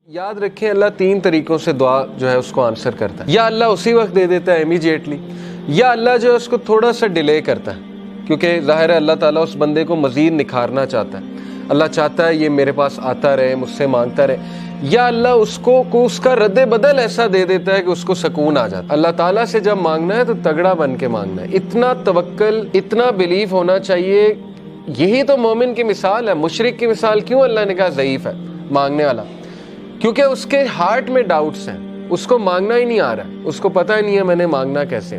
یاد رکھیں اللہ تین طریقوں سے دعا جو ہے اس کو آنسر کرتا ہے. یا اللہ اسی وقت دے دیتا ہے امیجیٹلی، یا اللہ جو ہے اس کو تھوڑا سا ڈیلے کرتا ہے، کیونکہ ظاہر ہے اللہ تعالیٰ اس بندے کو مزید نکھارنا چاہتا ہے. اللہ چاہتا ہے یہ میرے پاس آتا رہے، مجھ سے مانگتا رہے. یا اللہ اس کو اس کا رد بدل ایسا دے دیتا ہے کہ اس کو سکون آ جاتا ہے. اللہ تعالیٰ سے جب مانگنا ہے تو تگڑا بن کے مانگنا ہے، اتنا توکل، اتنا بلیف ہونا چاہیے. یہی تو مومن کی مثال ہے. مشرک کی مثال کیوں اللہ نے کہا ضعیف ہے مانگنے والا؟ کیونکہ اس کے ہارٹ میں ڈاؤٹس ہیں، اس کو مانگنا ہی نہیں آ رہا ہے، اس کو پتہ ہی نہیں ہے میں نے مانگنا کیسے.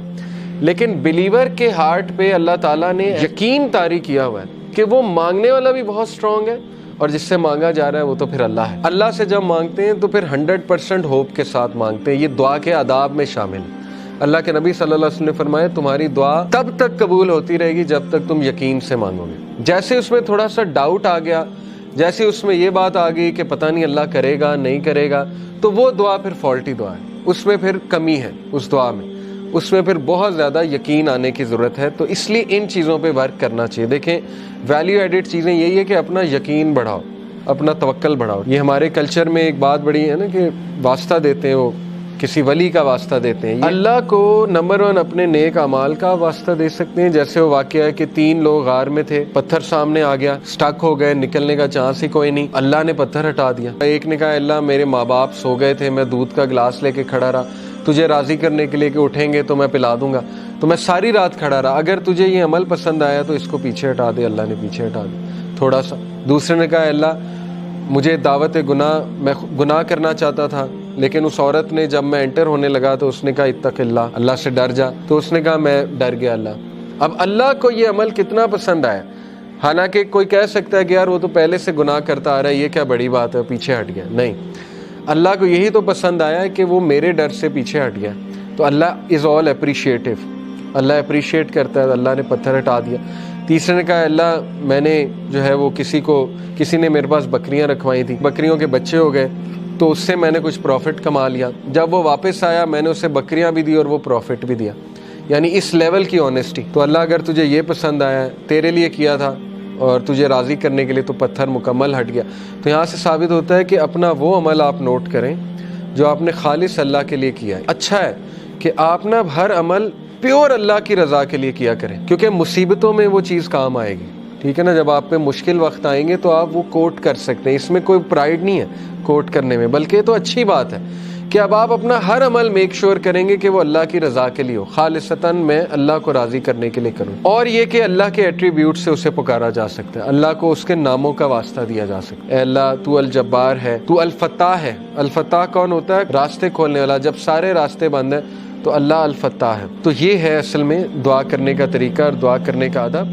لیکن بلیور کے ہارٹ پہ اللہ تعالیٰ نے یقین طاری کیا ہوا ہے کہ وہ مانگنے والا بھی بہت اسٹرانگ ہے، اور جس سے مانگا جا رہا ہے وہ تو پھر اللہ ہے. اللہ سے جب مانگتے ہیں تو پھر 100% ہوپ کے ساتھ مانگتے ہیں. یہ دعا کے آداب میں شامل ہے. اللہ کے نبی صلی اللہ علیہ وسلم نے فرمایا تمہاری دعا تب تک قبول ہوتی رہے گی جب تک تم یقین سے مانگو گے. جیسے اس میں تھوڑا سا ڈاؤٹ آ گیا، جیسے اس میں یہ بات آ گئی کہ پتہ نہیں اللہ کرے گا نہیں کرے گا، تو وہ دعا پھر فالٹی دعا ہے، اس میں پھر کمی ہے. اس دعا میں اس میں پھر بہت زیادہ یقین آنے کی ضرورت ہے. تو اس لیے ان چیزوں پہ ورک کرنا چاہیے. دیکھیں ویلیو ایڈڈ چیزیں یہی ہے کہ اپنا یقین بڑھاؤ، اپنا توکل بڑھاؤ. یہ ہمارے کلچر میں ایک بات بڑی ہے نا کہ واسطہ دیتے ہیں، وہ کسی ولی کا واسطہ دیتے ہیں. اللہ کو نمبر 1 اپنے نیک اعمال کا واسطہ دے سکتے ہیں. جیسے وہ واقعہ ہے کہ 3 لوگ غار میں تھے، پتھر سامنے آ گیا، سٹک ہو گئے، نکلنے کا چانس ہی کوئی نہیں. اللہ نے پتھر ہٹا دیا. ایک نے کہا اللہ میرے ماں باپ سو گئے تھے، میں دودھ کا گلاس لے کے کھڑا رہا، تجھے راضی کرنے کے لیے کہ اٹھیں گے تو میں پلا دوں گا، تو میں ساری رات کھڑا رہا، اگر تجھے یہ عمل پسند آیا تو اس کو پیچھے ہٹا دے. اللہ نے پیچھے ہٹا دیا تھوڑا سا. دوسرے نے کہا اللہ مجھے دعوت گناہ، میں گناہ کرنا چاہتا تھا، لیکن اس عورت نے جب میں انٹر ہونے لگا تو اس نے کہا اتق اللہ، اللہ سے ڈر جا، تو اس نے کہا میں ڈر گیا اللہ. اب اللہ کو یہ عمل کتنا پسند آیا. حالانکہ کوئی کہہ سکتا ہے کہ یار وہ تو پہلے سے گناہ کرتا آ رہا ہے، یہ کیا بڑی بات ہے، پیچھے ہٹ گیا. نہیں، اللہ کو یہی تو پسند آیا ہے کہ وہ میرے ڈر سے پیچھے ہٹ گیا. تو اللہ از آل اپریشیٹو، اللہ اپریشیٹ کرتا ہے. اللہ نے پتھر ہٹا دیا. تیسرے نے کہا اللہ میں نے جو ہے وہ کسی نے میرے پاس بکریاں رکھوائی تھی، بکریوں کے بچے ہو گئے تو اس سے میں نے کچھ پروفٹ کما لیا. جب وہ واپس آیا میں نے اسے بکریاں بھی دی اور وہ پروفٹ بھی دیا. یعنی اس لیول کی آنیسٹی. تو اللہ اگر تجھے یہ پسند آیا ہے، تیرے لیے کیا تھا اور تجھے راضی کرنے کے لیے، تو پتھر مکمل ہٹ گیا. تو یہاں سے ثابت ہوتا ہے کہ اپنا وہ عمل آپ نوٹ کریں جو آپ نے خالص اللہ کے لیے کیا ہے. اچھا ہے کہ آپ نا ہر عمل پیور اللہ کی رضا کے لیے کیا کریں، کیونکہ مصیبتوں میں وہ چیز کام آئے گی. ٹھیک ہے نا، جب آپ پہ مشکل وقت آئیں گے تو آپ وہ کوٹ کر سکتے ہیں. اس میں کوئی پرائیڈ نہیں ہے کوٹ کرنے میں، بلکہ یہ تو اچھی بات ہے کہ اب آپ اپنا ہر عمل میک شور کریں گے کہ وہ اللہ کی رضا کے لیے ہو، خالصتاً میں اللہ کو راضی کرنے کے لیے کروں. اور یہ کہ اللہ کے ایٹریبیوٹ سے اسے پکارا جا سکتا ہے، اللہ کو اس کے ناموں کا واسطہ دیا جا سکتا ہے. اے اللہ تو الجبار ہے، تو الفتاح ہے. الفتاح کون ہوتا ہے؟ راستے کھولنے والا. جب سارے راستے بند ہیں تو اللہ الفتاح ہے. تو یہ ہے اصل میں دعا کرنے کا طریقہ اور دعا کرنے کا آداب.